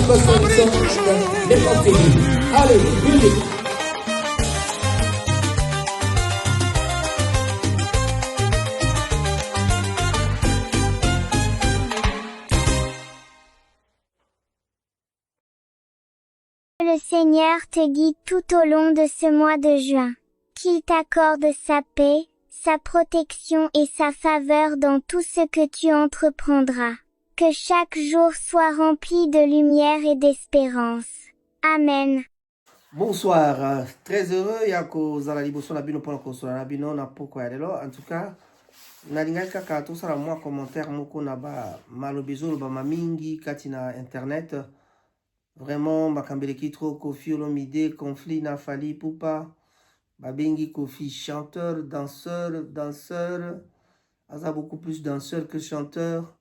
Allez, musique. Le Seigneur te guide tout au long de ce mois de juin. Qu'il t'accorde sa paix, sa protection et sa faveur dans tout ce que tu entreprendras. Que chaque jour soit rempli de lumière et d'espérance. Amen. Bonsoir, très heureux yako zala liboso na bino pona kosola na bino na poko ya lelo. En tout cas, nalingai kaka tosala mwa commentaire moko na ba malobezo ba mamingi kati na internet. Vraiment bakambeleki trop Koffi Olomide conflit na Fally Ipupa. Babengi Koffi chanteur, danseur. Aza beaucoup plus danseur que chanteur.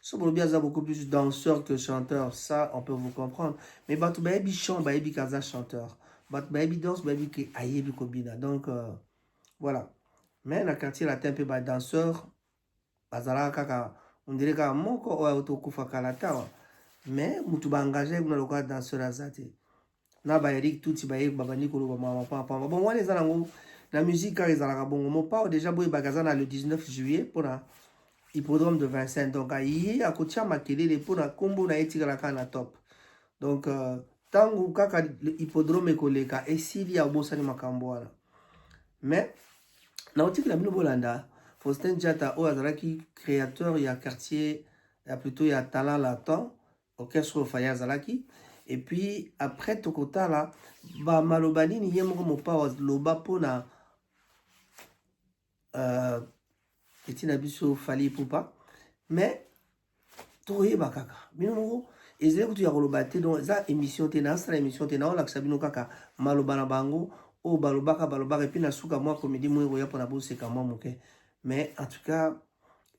Sobolobi aza beaucoup plus danseur que chanteur, ça on peut vous comprendre. Mais batu baebi chant, baebi kaza chanteur. Batu baebi danse, baebi ke ayebi kobina. Donc voilà. Mais na quartier latin pe ba danseur, bazala kaka, on dirait ka moko o autokufa kalata. Mais mutu ba engagé na loka danseur azate. Na ba Eric Tuti baebi babani ko ba mama papa. Bon wana ezala ngo la musique ka ezala ka bongo. Mon pa déjà boy bagazana le 19 juillet pour la hippodrome de Vincennes. Donc aïe à kotia makelele pour na kombo na etika la kana top. Donc tangu kaka hippodrome koleka esili ya bosani makambo wana. Mais na otika la bino bolanda Faustin Diatta o azalaki créateur ya quartier ya plutôt ya talent latin orchestre Faya zalaki. Et puis après tokota la ba malobani ni yemoko mopa wa loba pona etina biso Fally Ipupa. Mais toye bakaka bino moko ezeli kutu ya koloba te. Donc eza émission te na sala émission te na olakisa bino kaka maloba na bango o balobaka et puis na suka mwa comédie moko ya pona boseka mwa moke. Mais en tout cas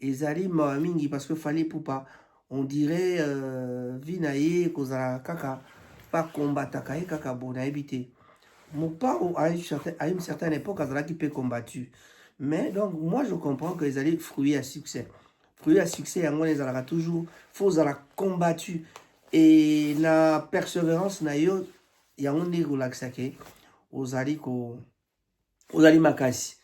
ezali mawa mingi parce que Fally Ipupa on dirait vinaye kozala kaka pas combataka ye kaka bona ebité mon pas à une certaine époque azalaki pe combattu. Mais donc moi je comprends que ezali fruit à succès. Fruit à succès yango ezalaka toujours faut zala combattu et na persévérance na yo yango nde kolakisake ozali makasi.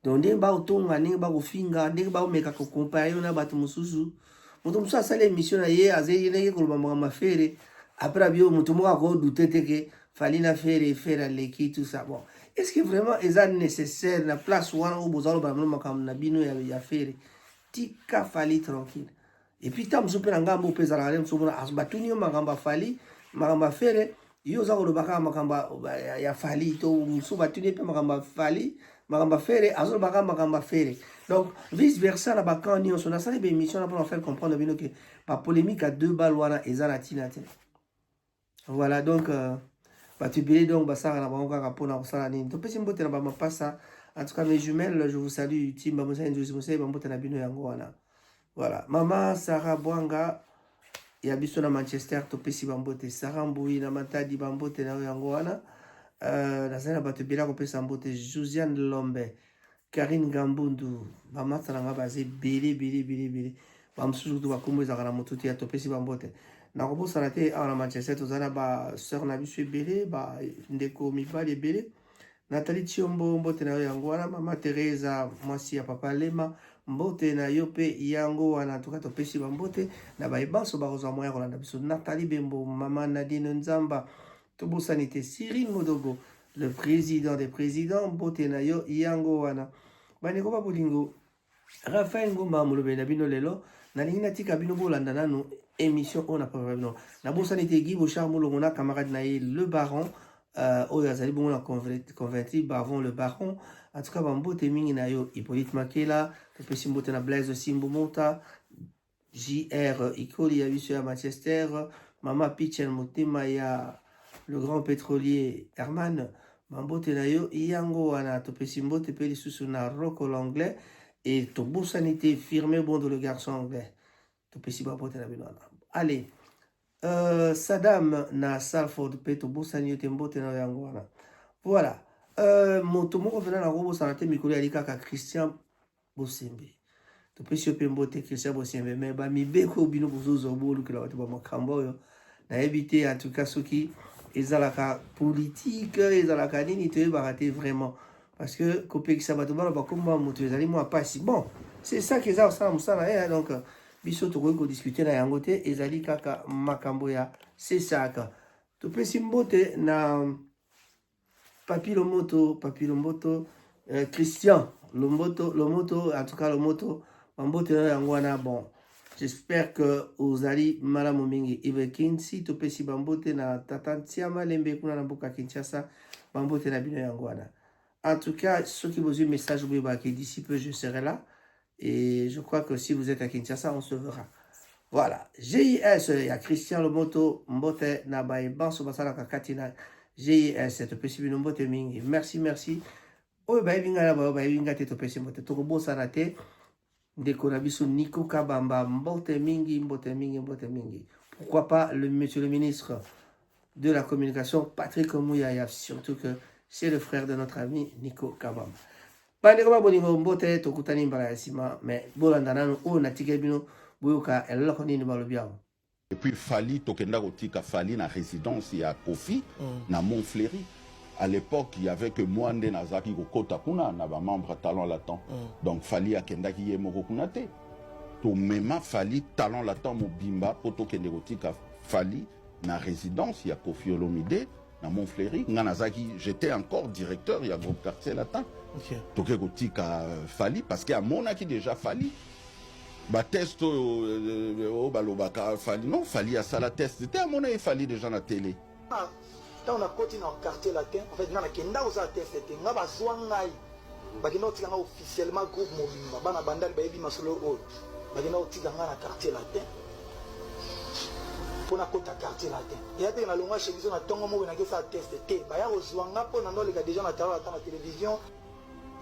Donc ndenge baotonga ndenge bakofinga ndenge baomeka kokompare yo na bato mosusu. Moto mosusu asala émission na ye azeli ndenge koloba makambo afere après abio moto moko akodute te ke Fally na faire aleki tout ça. Bon, est-ce que vraiment eza nécessaire na place wana o bozalo ba makambo na bino ya faire tika Fally tranquille. Et puis tam so pe na ngambo pe zala rem so bona asbatuni makambo Fally makambo faire yo za kolobaka makambo ya Fally to so batuni pe makambo Fally makambo faire azo baka makambo faire. Donc vice versa na bakan ni on so na sala be émission pour faire comprendre bino que pas polémique à deux balles wana eza na tinate. Voilà donc batubile donc basara na bango kaka pona kosala nini. To pesi mbote na ba mapasa. En tout cas mes jumelles je vous salue Timba Moussa Ndozi Moussa bambote na bino yango wana. Voilà, maman Sarah Bwanga ya biso na Manchester to pesi bambote Sarah Mboui na Matadi bambote na yango wana. Na zana batubila ko pesa mbote Josiane Lombe, Karine Gambundu, bamata na baze bele. Bamsusu to bakombo ezaka na motuti ya to pesi bambote. Na kobosa na te na Manchester to zana ba sœur na biso bele ba ndeko mibali bele. Nathalie Chiombo mbote na yango wana. Mama Teresa mwasi ya papa Lema mbote na yo pe yango wana tuka to pesi bambote na baebanso bakozwa moya kolanda biso. Nathalie Bembo, mama Nadine Nzamba, tobosanite Cyril Modogo, le président des présidents mbote na yo yango wana. Baneko ba bolingo Raphaël Ngomba molobe na bino lelo na lingi na tika bino bolanda nanu émission on a pas vraiment na bosanite Guy Bochard molongo na camarade na ye le baron oyo azali bongo na converti bavon le baron. En tout cas bambote mingi na yo Hippolyte Makela topesi mbote na Blaise Simbo Monta JR Ikoli ya biso ya Manchester, mama Pichel motema ya le grand pétrolier Herman bambote na yo yango wana. Topesi mbote pe lisusu na Rocco l'anglais et tobosanite firmé bon de le garçon anglais topesi bambote na bino wana. Allez Saddam na Salford pe tobosani yo te mbote na yango wana. Voilà. Moto moko vena na robo sanate mikolo ya likaka Christian Bosembe. To pesi pe mbote Christian Bosembe me ba mibeko bino bozozo bolu kila watu ba makambo yo na éviter en tout cas ceux qui ezalaka politique ezalaka nini te baraté vraiment parce que kopeki sabato bana ba komba moto ezali moi pasi bon c'est ça que ça ça musala donc biso to ko discuter na yango te ezali kaka makambo ya c'est ça ka to pesi mbote na Papi Lomoto Christian Lomoto en tout cas Lomoto mbote na yango wana bon. J'espère que vous allez malamu mingi Ibekinsi to pesi bambote na tatantia malembe kuna na mboka Kinshasa bambote na bino yango wana. En tout cas, ceux qui vous ont message qui d'ici peu je serai là et je crois que si vous êtes à Kinshasa on se verra. Voilà, GIS il y a Christian Lomoto mbote na bae banso basala kakatina GIS to pesi bino mbote mingi. Merci. Oyo bae binga na bae binga te to pesi mbote to bosa na te. Ndeko na biso Nico Kabamba mbote mingi. Pourquoi pas le monsieur le ministre de la communication Patrick Mouyaya, surtout que c'est le frère de notre ami Nico Kabamba. Bandeko ba bolingo mbote tokutani mbala sima mais bolanda nanu o natika bino boyoka eloko nini balobiao. Et puis Fali tokenda kotika Fali na résidence ya Kofi na Montfleury. À l'époque, il n'y avait que moi, Nazaki, Kota Kuna, na membre talent latent. Donc, Fali a Kendaki Yemoko Kunate. To même Fali talent latent Mobimba, Poto Kenderotika Fali, na résidence, il y a Kofi Olomide, na Montfleury. Nazaki, j'étais encore directeur, il y a groupe quartier latin. Toke Kotika Fali, parce qu'il y a Monaki déjà Fali. Ba test au Balobaka Fali. Non, Fali a ça la test. C'était à mon avis Fali déjà na télé. On a continué dans le quartier latin. En fait, on a kenda aux attestés. On a besoin d'aïe. Bagina otika officiellement groupe mobile. Bana bandal baebi masolo o. Bagina otika dans le quartier latin. Pour na kota quartier latin. Il y a des na longa chez biso na tongo mo na kesa attesté. Ba ya ozwanga po na ndole déjà na tala na télévision.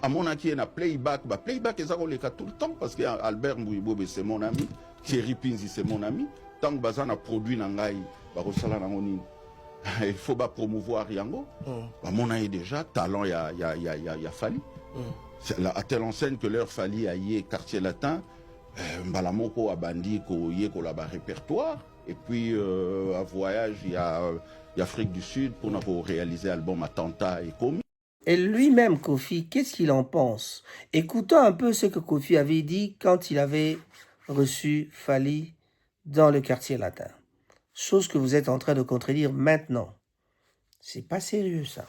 À mon avis, il y a playback. Playback, ils ont le cas tout le temps parce que Albert Mbouibo, c'est mon ami. Thierry Pinzi, c'est mon ami. Tant que Bazan a produit Nangaï, Barosala Nangoni. Il faut pas promouvoir Yango. À mon avis, déjà, talent, il y a fallu. À telle enseigne que leur fallu à y quartier latin, Mbalamoko a bandi ko là-bas répertoire. Et puis, à voyage, il y a Afrique du Sud pour nous réaliser l'album Attentat et Commis. Et lui-même, Kofi, qu'est-ce qu'il en pense? Écoutons un peu ce que Kofi avait dit quand il avait reçu Fali dans le quartier latin. Chose que vous êtes en train de contredire maintenant. C'est pas sérieux, ça.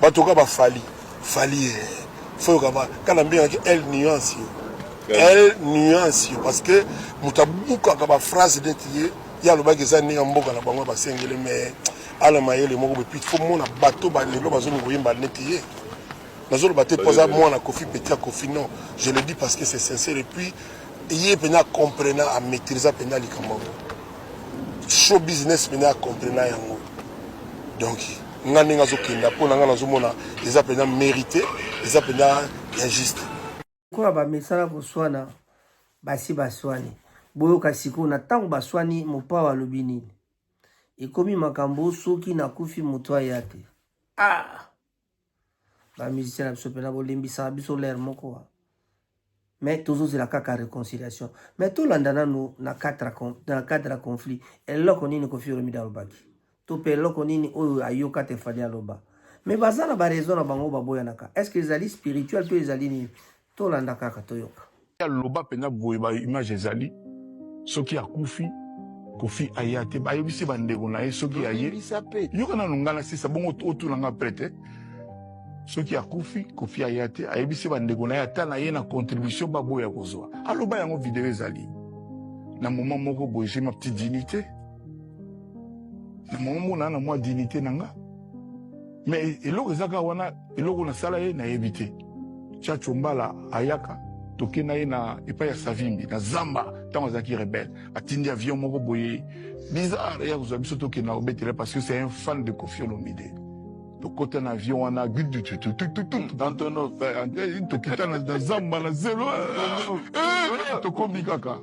Batoka ba Fali. Fali, faut quand on bien elle nuance. Elle nuance parce que mutabuka ka phrase d'etier, ya lo ba gezani mboka na bango ba sengele mais ala mayele moko puis faut mona bateau ba lelo bazo ngoyimba netier. Nazo bateau posa moi na Kofi petit Kofi non, je le dis parce que c'est sincère et puis il pena comprendre à maîtriser pena likambo. Show business pena comprendre yango. Donc ngani ngazo kinda pona ngana zo mona eza pena mérité, eza pena injuste. Kwa ba mesala boswana basi baswani. Boyo kasiko na tango baswani mopa wa lobini. Ekomi makambo soki na kufi mutwa yate. Ah. Ba musicien na biso pena bolimbisa biso l'air moko. Mais toujours c'est la kaka réconciliation. Mais tout l'andana nous na cadre conflit. Et là qu'on y ne confie au mida lobaki. Tout pe là qu'on y o ayoka te fali aloba. Mais bazana ba raison na bango ba boyanaka. Est-ce que les alliés spirituels tous les alliés ni tout l'andaka ka toyoka. Loba pena boye ba image ezali. Soki akufi Kofi ayate ba yebisi bandeko na ye soki aye. Yoka na ngana sisa bongo otu langa prete. Soki akufi Kofi ayate ayebisi bandeko na ye ata na ye na contribution ba boya kozwa. Aloba yango vidéo ezali. Na moment moko boye j'ai ma petite dignité. Na moment na na moi dignité nanga. Mais eloko ezaka wana eloko na sala ye na yebite. Chacho mbala ayaka toke na ye na epa ya Savimbi na Zamba tant zaki rebelle atindi avion moko boye bizarre ya kozwa biso toke na obetele parce que c'est un fan de Kofi Olomide. To côté un avion on a gude tout dans ton offre to kita na Zamba na zéro to komi kaka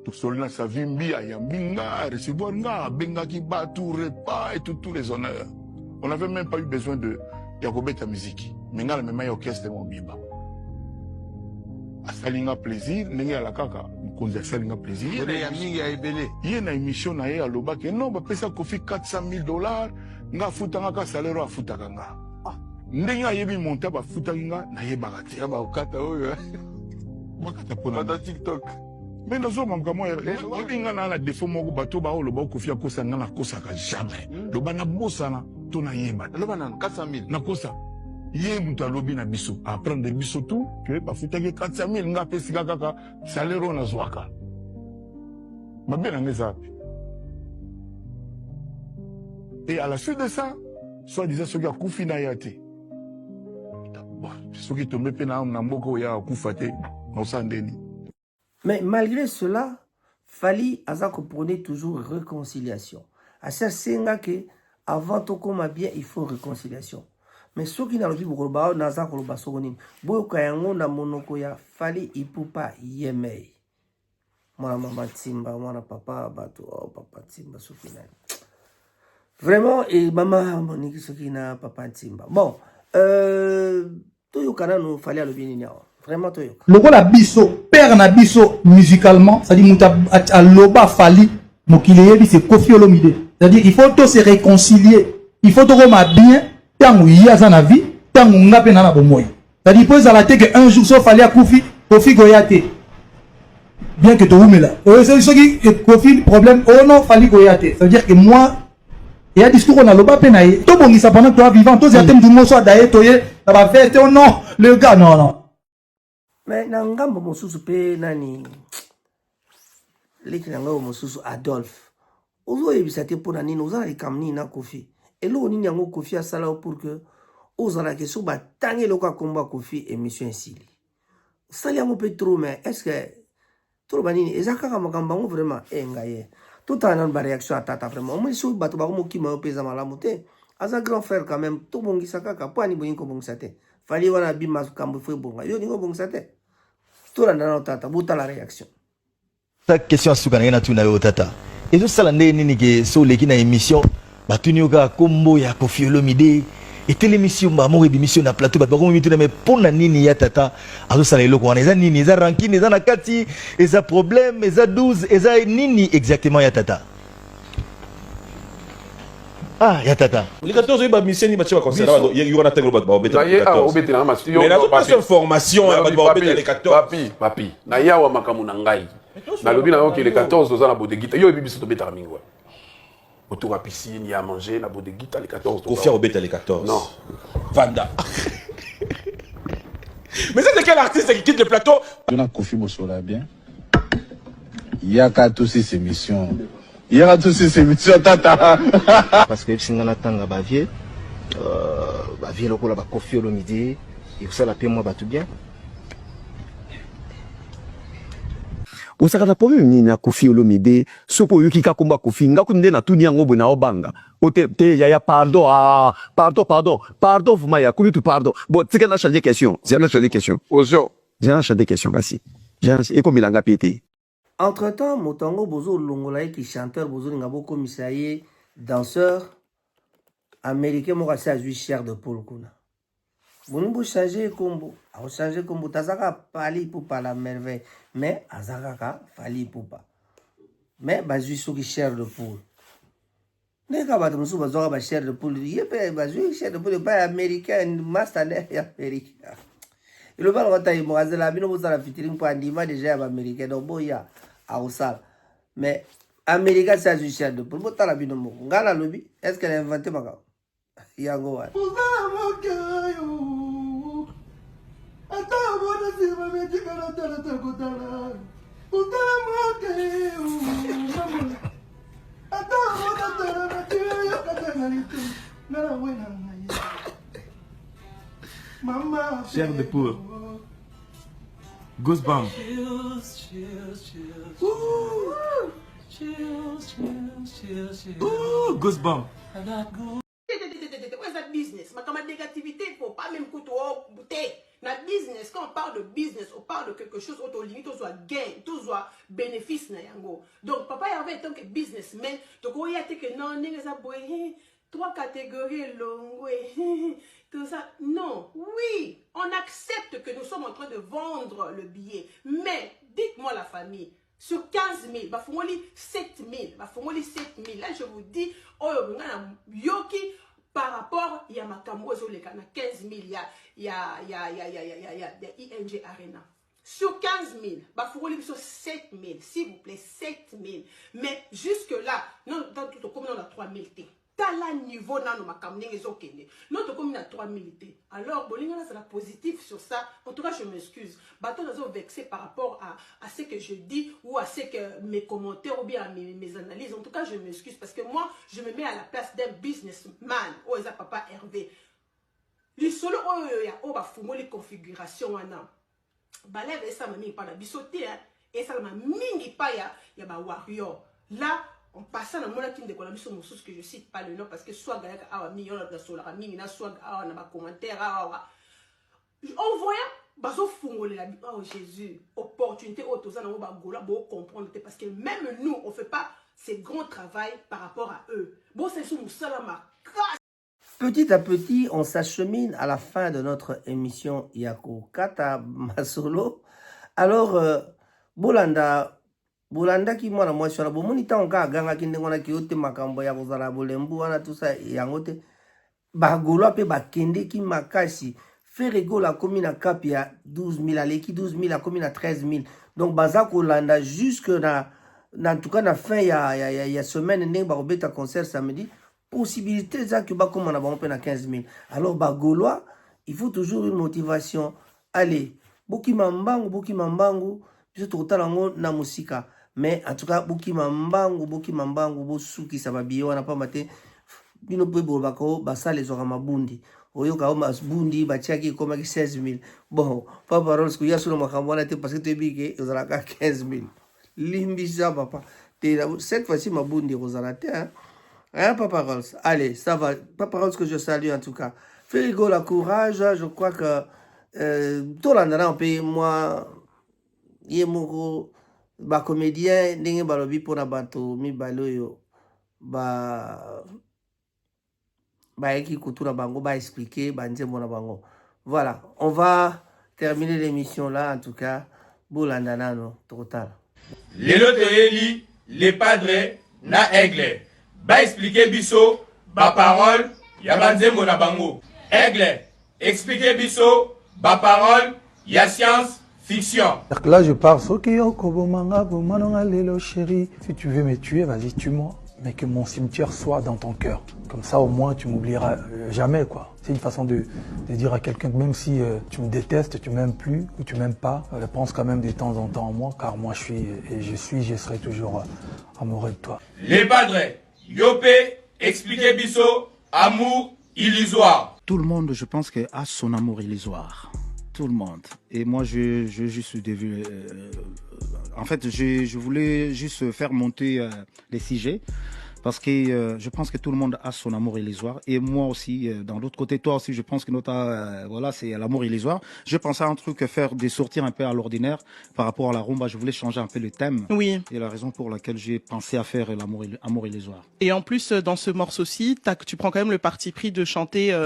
to solina Savimbi ayambinga recevoir nga benga ki batu repas et tous les honneurs. On n'avait même pas eu besoin de Yakobeta musique. Mais nga le même orchestre mon biba. Asalinga plaisir, nenga la kaka. mokonzi asalinga plaisir ye na émission na ye alobaki non bapesa Kofi 400 000 $, nga afutanga ka salaire oyo afutaka nga ndenge ayebi monta bafutaki nga nayebaka te bakata mpona TikTok mais nazomamka mwa oyebi nga na défaut moko bato baoloba Kofi akosa nga nakosaka jamais loba nabosana to nayeba nakosa ye mutu alobi na biso aprendre biso tout ke bafutaki 400 000 nga apesika kaka salaire oyo nazwaka mabe na nga eza et à la suite de ça soit disant soki akufi na ya te soki tombe mpe na mboka oyo ya akufa te nosa ndeni. Mais malgré cela, Fally aza comprenait toujours réconciliation. À ça senga que avant tout comme bien il faut réconciliation. Mais ceux qui n'ont pas de naza koloba sogoni boyo kayango na monoko ya Fally ipupa yemei. Mwana mama timba, mwana papa bato oh papa timba sokina. Vraiment et maman moniki sokina papa timba. Bon, to yokana no Fally alobi ni vraiment to yoka. Lokola biso père na biso musicalement, c'est-à-dire muta aloba Fally mokile yebi c'est Koffi Olomide. C'est-à-dire il faut tous se réconcilier. Il faut tout roma bien tant y a na vie, tant nga pe na bomoy. C'est-à-dire pose à la tête que un jour so Fally akufi, Koffi goyate. Bien que tu là. C'est ce qui Koffi problème oh non Fally goyate. Ça veut dire que moi il y a discours on a loba pe na ye. To bongisa pendant toi vivant, tous ya thème du mot soit d'ailleurs toye, ça va faire oh non, le gars non. Mais nangambo mosusu pe nani leki nangambo mosusu Adolphe ozo yebisa te pona nini ozala likamni na Koffi elo nini yango Koffi asala pour que ozala ke so batangi loko akomba Koffi émission esili sali yango pe trop mais est-ce que trop banini ezaka makambo yango vraiment ngaye tout en ba réaction atata vraiment moi so bato ba ko kima pesa malamu te asa grand frère quand même to bongisa kaka pani boyin ko bongisa te Fally wana bima kambo fo bonga yo ningo bongisa te tout la nana tata buta la réaction ta question asukana na tuna yo tata ezo sala nde nini ke so leki na émission batuni yoka kombo ya Koffi Olomide et l'émission ba mo émission na plateau ba ko mi tuna mais pona nini ya tata azo sala eloko wana eza nini eza ranking eza na kati eza problème eza 12 eza nini exactement ya tata. Ah, ya tata. Les 14 ba mission ni bacha concert il y aura tenglo ba obeta. Mais na pas formation ba obeta les 14. Papi. Na yawa makamu na ngai. Na lobi na yo que les 14 oza na bodegita. Yo bibiso to beta mingo. Autour à piscine, il y a à manger, na bodegita les 14. Koffi obeta les 14. Non. Vanda. Mais c'est quel artiste qui quitte le plateau? Dona Koffi Bosola bien. Il y a qu'à tous ces émissions. Il y aura tous ces émissions tata. Parce que si on attend la bavier le coup là Koffi Olomide et ça la paix moi tout bien. Osaka problème ni na Koffi Olomide sopo yuki ka komba Koffi ngakunde na tuni yango bona obanga ote te ya pardon pardon vous m'a combien tu pardon bon tu qu'à changer question j'ai changer question ozo j'ai changer question kasi j'ai comme il a pété. Entre-temps, Motango Bozo Longola qui chanteur Bozo Ngabo commissaire danseur américain mo kasi azui cher de Paul Kuna. Bongo changer combo, a changer combo tazaka Fally pour pas la merveille, mais azaka Fally pour pas. Mais bazui soki cher de Paul. Neka ba musu bazoka ba cher de Paul, yepe bazui cher de Paul pas américain, master américain. Et le bal retaille mo azela bino bozala featuring pour andima déjà ba américain donc boya Aoussal. Mais Américain, c'est un cher de pour la binomo. Ngala lobby, est-ce qu'elle a inventé ma gars? Yango. Cher de pour Goosebumps. Ouh, Goosebumps. Where's that business? Ma négativité, il ne faut pas même coûter au bouteille. Na business, quand on parle de business, on parle de quelque chose auto limite, tout soit gain, tout soit bénéfice na yango. Donc papa y avait tant que businessman, donc on y a que non, n'est pas trois catégories longues, tout ça. Non, oui, on accepte que nous sommes en train de vendre le billet, mais dites-moi la famille, Sur 15 000, bah fongoli 7 000, bah fongoli 7 000. Là, je vous dis, oh, yoki, par rapport, il y a ma camoise, il y a 15 000, il y a ING Arena. Sur 15 000, bah fongoli sur 7 000, s'il vous plaît, 7 000. Mais jusque-là, non, dans tout comme on a 3 000 T. Tala niveau nano makamne ezokende. Notre commune a 3 000 T. Alors, Bolingana c'est la positive sur ça. En tout cas, je m'excuse. Bateau nous vexé par rapport à ce que je dis ou à ce que mes commentaires ou bien mes analyses. En tout cas, je m'excuse parce que moi, je me mets à la place d'un businessman. Oh, ça papa Hervé. Le solo, oh, il y a oh, bah, fumo les configurations, wana. Balève, ça m'a mis par la bisoté, et ça m'a mingi pas, il y a bah warrior. Là, en passant dans mon team de Colombie, sur mon source que je cite pas le nom parce que soit Gaïa a mis on a sur la mine, soit on a commentaire, en voyant, bazo fungole la oh Jésus, opportunité autosana on va gola bon comprendre parce que même nous on fait pas ces grands travail par rapport à eux. Bon c'est sous salama. Petit à petit, on s'achemine à la fin de notre émission Yako Kata Masolo. Alors, Bolanda ki mwana mwasi wana bomoni ta onka aganga ki ndengona ki ote makambo ya kozala bolembu wana tout ça yangote bagolo pe bakende ki makasi Ferrego la commune à Cap ya 12 000 aleki 12 000 la commune à 13 000 donc baza kolanda jusque na en tout cas na fin ya semaine ndenge ba robeta concert samedi possibilité za que ba comme on a bon pe na 15 000 alors bagolois il faut toujours une motivation allez boki mambangu biso tokotala ngo na musika mais en tout cas boki mambangu bosuki ça va bien wana pa mate bino pe bolbako basale ezwaka mabundi oyoka o mabundi batiaki koma ki 16 000 bon pas parole ce que ya sur makambo wana te parce que te bike ezalaka 15 000 limbisa papa te cette fois-ci mabundi rozala te hein pas parole allez ça va pas parole que je salue en tout cas Ferrego la courage je crois que tout l'andana on paye moi yemoko ba comédien ndenge balobi pona bato mibalo yo ba eki kutuna bango ba expliquer ba nzembo na bango. Voilà, on va terminer l'émission là en tout cas bolanda nano total. Lelo toyeli les padres na aigle ba expliquer biso ba parole ya ba nzembo na bango. Aigle expliquer biso ba parole ya science fiction. Là, je parle. Si tu veux me tuer, vas-y, tue-moi. Mais que mon cimetière soit dans ton cœur. Comme ça, au moins, tu m'oublieras jamais, quoi. C'est une façon de dire à quelqu'un que même si tu me détestes, tu m'aimes plus ou tu m'aimes pas, pense quand même de temps en temps en moi, car moi, je serai toujours amoureux de toi. Les padres, Yopé, expliquez Bisso, amour illusoire. Tout le monde, je pense, a son amour illusoire. Tout le monde. Et moi, je juste devais... en fait, je voulais juste faire monter les sujets parce que je pense que tout le monde a son amour illusoire. Et moi aussi, dans l'autre côté, toi aussi, je pense que voilà, c'est l'amour illusoire. Je pensais à un truc, faire des sortir un peu à l'ordinaire par rapport à la rumba. Je voulais changer un peu le thème. Oui. Et la raison pour laquelle j'ai pensé à faire l'amour illusoire. Et en plus, dans ce morceau-ci, tu prends quand même le parti pris de chanter...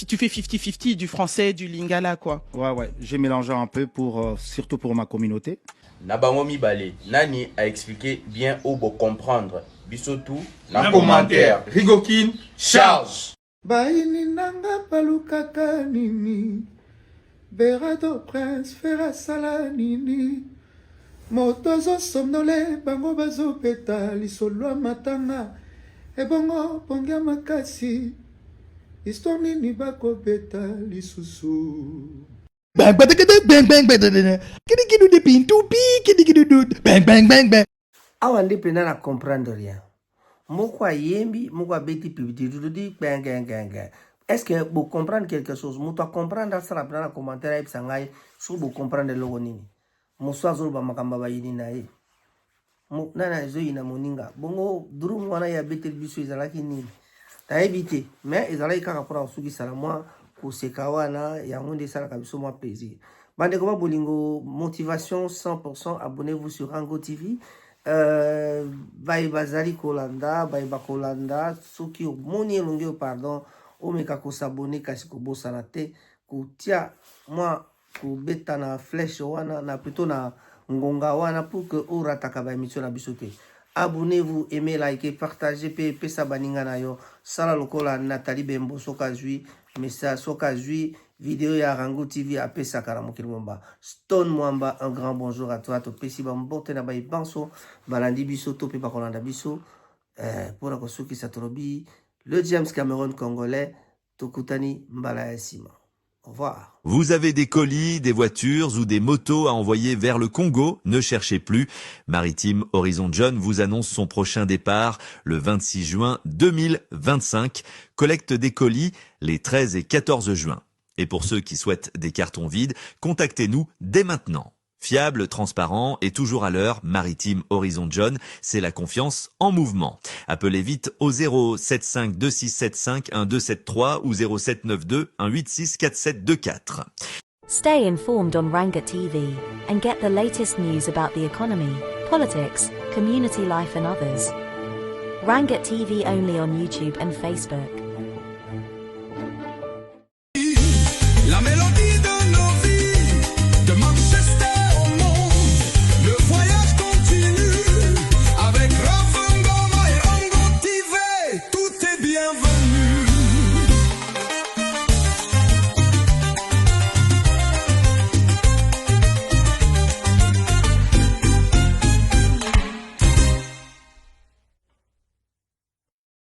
tu fais 50-50 du français, du lingala, quoi. Ouais, j'ai mélangé un peu surtout pour ma communauté. Nabango Mibale, Nani a expliqué bien au beau comprendre. Bisotou, na commentaire. Rigokin, charge. Baini nanga palukaka nini, berado prince fera sala nini, motozo somnole bango bazo peta lisolo matanga, ebongo pongia makasi. Histoire nini bako beta lisusu. Bang bang bang bang bang bang bang bang. Awa ndi pena na comprendre rien. Moko yembi, moko beti pibiti di bang bang bang. Est-ce que vous comprenez quelque chose? Mouto comprendre ça dans la commentaire et sangai sur vous comprendre logo nini. Muswa zolo ba makamba ba yini na ye. Mo nana zo ina moninga. Bongo drum wana ya beti biso izalaki nini. Ta évité mais ezalaki kaka pour suki sala moi kosekawana ya monde sala kabiso moi plaisir. Bande koma bolingo motivation 100%, abonnez-vous sur Rango TV. Bazali Kolanda, Kolanda, soki moni longue pardon, omeka ko s'abonner kasi ko bosana te, ko tia moi ko beta na flèche wana na plutôt na ngonga wana pour que orataka ba émission na biso te. Abonnez-vous, aimez, likez, partagez, pesa baninga na yo. Sala lokola Nathalie Bembo soka zui, message soka zui, vidéo ya Rango TV a pesa karamokil mwamba. Stone Mwamba, un grand bonjour à toi. To pesi ba mbote na ba ibanso, balandi biso to pe ba kolanda biso. Pour la kosuki satorobi, le James Cameron congolais, Tokutani Mbala Sima. Au revoir. Vous avez des colis, des voitures ou des motos à envoyer vers le Congo? Ne cherchez plus. Maritime Horizon John vous annonce son prochain départ le 26 juin 2025. Collecte des colis les 13 et 14 juin. Et pour ceux qui souhaitent des cartons vides, contactez-nous dès maintenant. Fiable, transparent et toujours à l'heure, Maritime Horizon John, c'est la confiance en mouvement. Appelez vite au 075 2675 1273 ou 0792 186 4724. Stay informed on Ranga TV and get the latest news about the economy, politics, community life and others. Ranga TV only on YouTube and Facebook.